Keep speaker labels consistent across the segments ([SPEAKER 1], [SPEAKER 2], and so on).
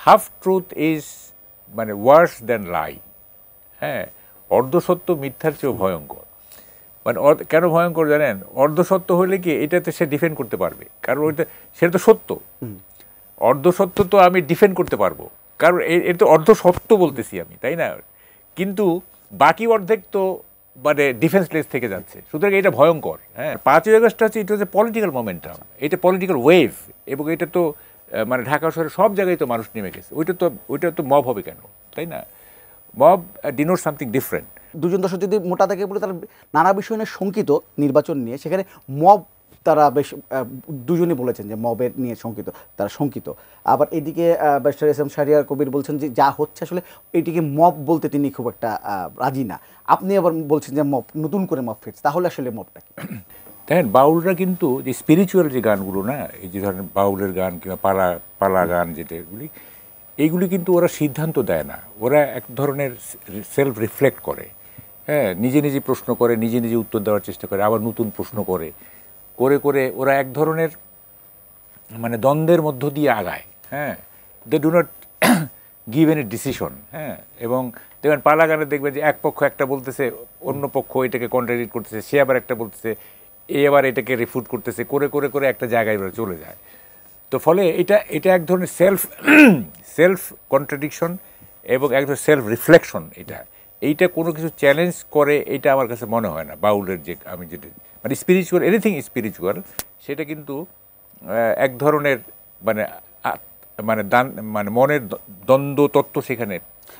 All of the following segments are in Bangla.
[SPEAKER 1] হাফ ট্রুথ ইজ মানে ওয়ার্স দ্যান লাই। হ্যাঁ, অর্ধসত্য মিথ্যার চেয়েও ভয়ঙ্কর। মানে কেন ভয়ঙ্কর জানেন? অর্ধসত্য হলে কি এটাতে সে ডিফেন্ড করতে পারবে, কারণ ওইটা সেটা তো সত্য। অর্ধসত্য তো আমি ডিফেন্ড করতে পারবো, কারণ এটা তো অর্ধসত্য বলতেছি আমি, তাই না? কিন্তু বাকি অর্ধেক তো মানে ডিফেন্সলেস থেকে যাচ্ছে, সুতরাং এটা ভয়ঙ্কর। হ্যাঁ, 5ই আগস্ট হচ্ছে ইট ওয়াজ এ পলিটিক্যাল মোমেন্টাম, এটা পলিটিক্যাল ওয়েভ, এবং এটা তো মানে ঢাকা শহরে সব জায়গায় তো মানুষ নেমে গেছে। ওইটা তো মব হবে কেন, তাই না? Mob denote something different.
[SPEAKER 2] দুজন দর্শক যদি মোটা দাগে বলে, তারা নানা বিষয় নিয়ে শঙ্কিত নির্বাচন নিয়ে, সেখানে মব তারা বেশ দুজনই বলেছেন যে মবের নিয়ে শঙ্কিত, তারা শঙ্কিত। আবার এদিকে barrister S M Shahriar Kabir বলছেন যে যা হচ্ছে আসলে এটিকে মব বলতে তিনি খুব একটা রাজি না। আপনি আবার বলছেন যে মব, নতুন করে মব ফিরছে, তাহলে আসলে মবটা কি?
[SPEAKER 1] দেখেন, বাউলরা কিন্তু যে স্পিরিচুয়াল যে গানগুলো না, এই যে ধরেন বাউলের গান কিংবা পালা গান যেটাগুলি, এইগুলি কিন্তু ওরা সিদ্ধান্ত দেয় না, ওরা এক ধরনের সেলফ রিফ্লেক্ট করে। হ্যাঁ, নিজে নিজে প্রশ্ন করে, নিজে নিজে উত্তর দেওয়ার চেষ্টা করে, আবার নতুন প্রশ্ন করে করে করে ওরা এক ধরনের মানে দ্বন্দ্বের মধ্য দিয়ে আগায়। হ্যাঁ, they do not give any decision. হ্যাঁ, এবং দেখবেন পালা গানে দেখবেন যে এক পক্ষ একটা বলতেছে, অন্য পক্ষ এটাকে কন্ট্রাডিক্ট করতেছে, সে আবার একটা বলতেছে, এ আবার এটাকে রিফুট করতেছে, করে করে করে একটা জায়গায় চলে যায়। তো ফলে এটা এক ধরনের সেলফ কন্ট্রাডিকশন এবং এক ধরনের সেলফ রিফ্লেকশন। এইটা কোনো কিছু চ্যালেঞ্জ করে, এটা আমার কাছে মনে হয় না বাউলের যে আমি যেটা মানে স্পিরিচুয়াল, এনিথিং স্পিরিচুয়াল, সেটা কিন্তু এক ধরনের মানে মানে মানে মনের দ্বন্দ্ব তত্ত্ব সেখানে।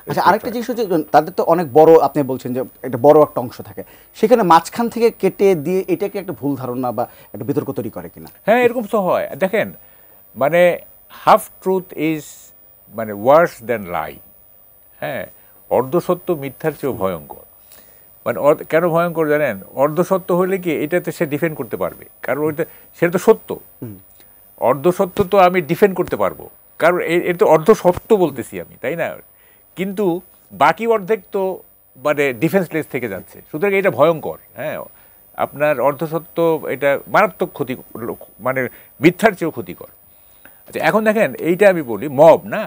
[SPEAKER 2] আচ্ছা, আরেকটা জিনিস হচ্ছে, তাদের তো অনেক বড়, আপনি বলছেন যে একটা বড় একটা অংশ থাকে, সেখানে মাঝখান থেকে কেটে দিয়ে এটাকে একটা ভুল ধারণা বা একটা বিতর্ক তৈরি করে কিনা?
[SPEAKER 1] হ্যাঁ, এরকম তো হয়। দেখেন, মানে হাফ ট্রুথ ইজ মানে ওয়ার্স দ্যান লাই। হ্যাঁ, অর্ধসত্য মিথ্যার চেয়েও ভয়ঙ্কর। মানে কেন ভয়ঙ্কর জানেন? অর্ধসত্য হলে কি এটাতে সে ডিফেন্ড করতে পারবে, কারণ ওইটা সেটা তো সত্য। অর্ধসত্য তো আমি ডিফেন্ড করতে পারবো, কারণ এটা তো অর্ধসত্য বলতেছি আমি, তাই না? কিন্তু বাকি অর্ধেক তো মানে ডিফেন্সলেস থেকে যাচ্ছে, সুতরাং এটা ভয়ঙ্কর। হ্যাঁ, আপনার অর্ধসত্য এটা মারাত্মক ক্ষতি, মানে মিথ্যার চেয়েও ক্ষতিকর। আচ্ছা, এখন দেখেন, এইটা আমি বলি মব না,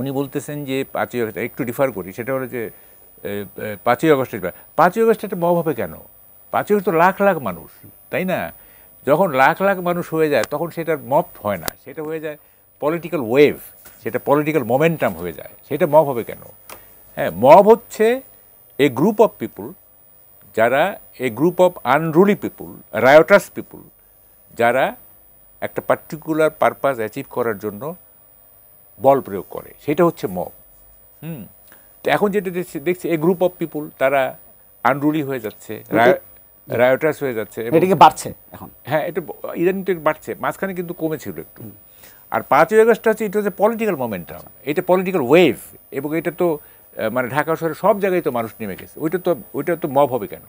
[SPEAKER 1] উনি বলতেছেন যে 5ই আগস্ট, একটু ডিফার করি, সেটা হলো যে 5ই আগস্টের 5ই আগস্ট একটা মব হবে কেন? 5ই আগস্ট তো লাখ লাখ মানুষ, তাই না? যখন লাখ লাখ মানুষ হয়ে যায় তখন সেটার মব হয় না, সেটা হয়ে যায় পলিটিক্যাল ওয়েভ, সেটা পলিটিক্যাল মোমেন্টাম হয়ে যায়। সেটা মব হবে কেন? হ্যাঁ, মব হচ্ছে এ গ্রুপ অফ পিপুল, যারা এ গ্রুপ অফ আনরুলি পিপুল, রায়োটাস পিপুল, যারা একটা পার্টিকুলার পারপাস অ্যাচিভ করার জন্য বল প্রয়োগ করে, সেটা হচ্ছে মব। তো এখন যেটা দেখছি এ গ্রুপ অফ পিপুল তারা আনরুলি হয়ে যাচ্ছে, রায়োটাস হয়ে যাচ্ছে,
[SPEAKER 2] এটাকে বাড়ছে এখন।
[SPEAKER 1] হ্যাঁ, এটা ইদানিং তো বাড়ছে, মাঝখানে কিন্তু কমেছিল একটু। আর 5ই আগস্ট হচ্ছে ইট ওয়াজ এ পলিটিক্যাল মোমেন্টাম, এটা পলিটিক্যাল ওয়েভ, এবং এটা তো মানে ঢাকা শহরে সব জায়গায় তো মানুষ নেমে গেছে, ওইটা তো মব হবে কেন?